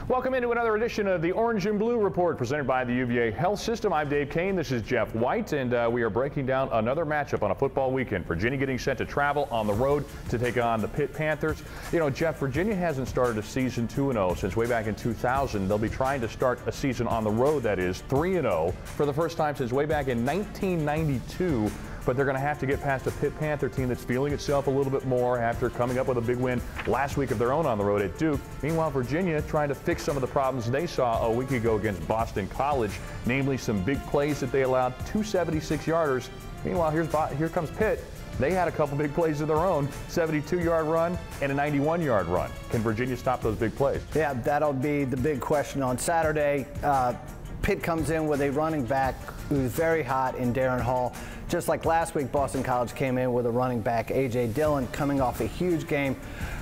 Welcome into another edition of the Orange and Blue Report presented by the UVA Health System. I'm Dave Kane. This is Jeff White, and we are breaking down another matchup on a football weekend. Virginia getting set to travel on the road to take on the Pitt Panthers. You know, Jeff, Virginia hasn't started a season 2-0 since way back in 2000. They'll be trying to start a season on the road that is 3-0 for the first time since way back in 1992. But they're going to have to get past a Pitt Panther team that's feeling itself a little bit more after coming up with a big win last week of their own on the road at Duke. Meanwhile, Virginia trying to fix some of the problems they saw a week ago against Boston College, namely some big plays that they allowed, 276-yarders. Meanwhile, here comes Pitt. They had a couple big plays of their own, 72-yard run and a 91-yard run. Can Virginia stop those big plays? Yeah, that'll be the big question on Saturday. Pitt comes in with a running back who's very hot in Darren Hall. Just like last week, Boston College came in with a running back, A.J. Dillon, coming off a huge game.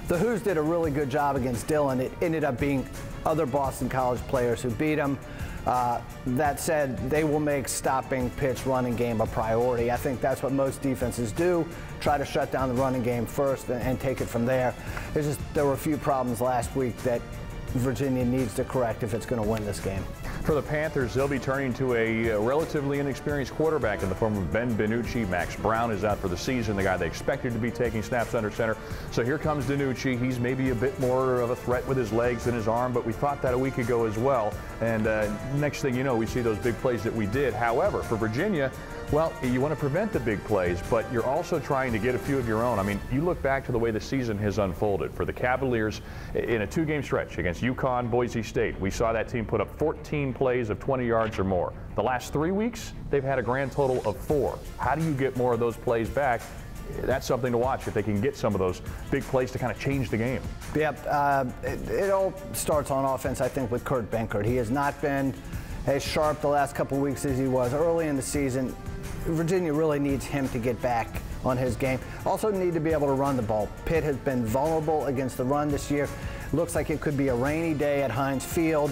The Hoos did a really good job against Dillon. It ended up being other Boston College players who beat him. That said, they will make stopping Pitt's running game a priority. I think that's what most defenses do, try to shut down the running game first and take it from there. There were a few problems last week that Virginia needs to correct if it's going to win this game. For the Panthers, they'll be turning to a relatively inexperienced quarterback in the form of Ben DiNucci. Max Brown is out for the season, the guy they expected to be taking snaps under center. So here comes DiNucci. He's maybe a bit more of a threat with his legs than his arm, but we thought that a week ago as well. And next thing you know, we see those big plays that we did. However, for Virginia, well, you want to prevent the big plays, but you're also trying to get a few of your own. I mean, you look back to the way the season has unfolded. For the Cavaliers, in a two-game stretch against UConn, Boise State, we saw that team put up 14 plays of 20 yards or more. The last 3 weeks, they've had a grand total of 4. How do you get more of those plays back? That's something to watch if they can get some of those big plays to kind of change the game. Yep, it all starts on offense, I think, with Kurt Benkert. He has not been as sharp the last couple of weeks as he was early in the season. Virginia really needs him to get back on his game. Also need to be able to run the ball. Pitt has been vulnerable against the run this year. Looks like it could be a rainy day at Heinz Field.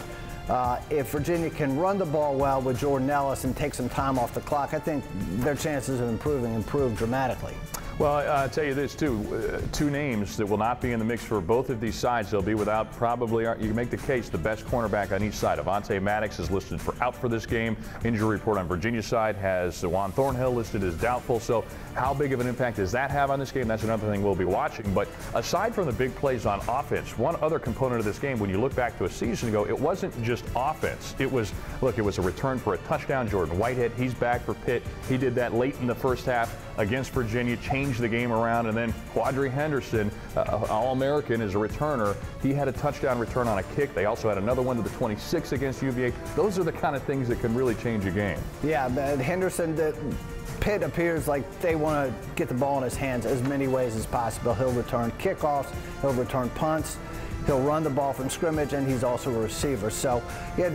If Virginia can run the ball well with Jordan Ellis and take some time off the clock, I think their chances of improve dramatically. Well, I'll tell you this, too. Two names that will not be in the mix for both of these sides. They'll be without probably, you can make the case, the best cornerback on each side. Avonte Maddox is listed for out for this game. Injury report on Virginia's side has Juan Thornhill listed as doubtful. So how big of an impact does that have on this game? That's another thing we'll be watching. But aside from the big plays on offense, one other component of this game, when you look back to a season ago, it wasn't just offense. It was, look, it was a return for a touchdown. Jordan Whitehead, he's back for Pitt. He did that late in the first half against Virginia, changed the game around, and then Quadri Henderson, All-American, is a returner. He had a touchdown return on a kick. They also had another one to the 26 against UVA. Those are the kind of things that can really change a game. Yeah, Henderson, Pitt appears like they want to get the ball in his hands as many ways as possible. He'll return kickoffs, he'll return punts, he'll run the ball from scrimmage, and he's also a receiver. So, yeah,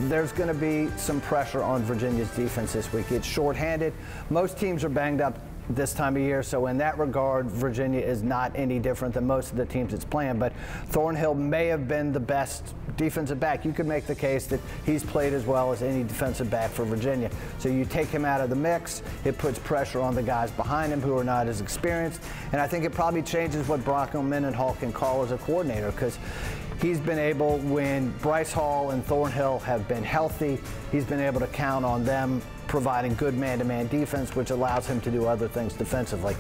there's going to be some pressure on Virginia's defense this week. It's shorthanded. Most teams are banged up this time of year, so in that regard, Virginia is not any different than most of the teams it's playing. But Thornhill may have been the best defensive back. You could make the case that he's played as well as any defensive back for Virginia. So you take him out of the mix, it puts pressure on the guys behind him who are not as experienced, and I think it probably changes what Bronco Mendenhall can call as a coordinator, because he's been able, when Bryce Hall and Thornhill have been healthy, he's been able to count on them providing good man-to-man defense, which allows him to do other things defensively.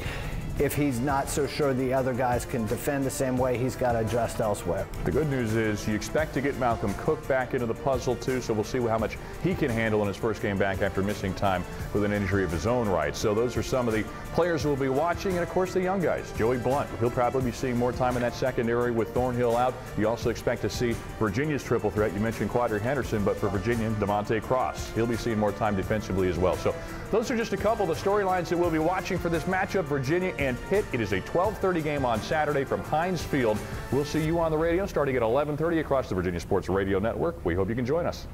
If he's not so sure the other guys can defend the same way, he's got to adjust elsewhere. The good news is you expect to get Malcolm Cook back into the puzzle, too, so we'll see how much he can handle in his first game back after missing time with an injury of his own right. So those are some of the players we'll be watching, and, of course, the young guys. Joey Blunt, he'll probably be seeing more time in that secondary with Thornhill out. You also expect to see Virginia's triple threat. You mentioned Quadri Henderson, but for Virginia, Devontae Cross. He'll be seeing more time defensively as well. So those are just a couple of the storylines that we'll be watching for this matchup, Virginia and Pitt. It is a 12:30 game on Saturday from Heinz Field. We'll see you on the radio starting at 11:30 across the Virginia Sports Radio Network. We hope you can join us.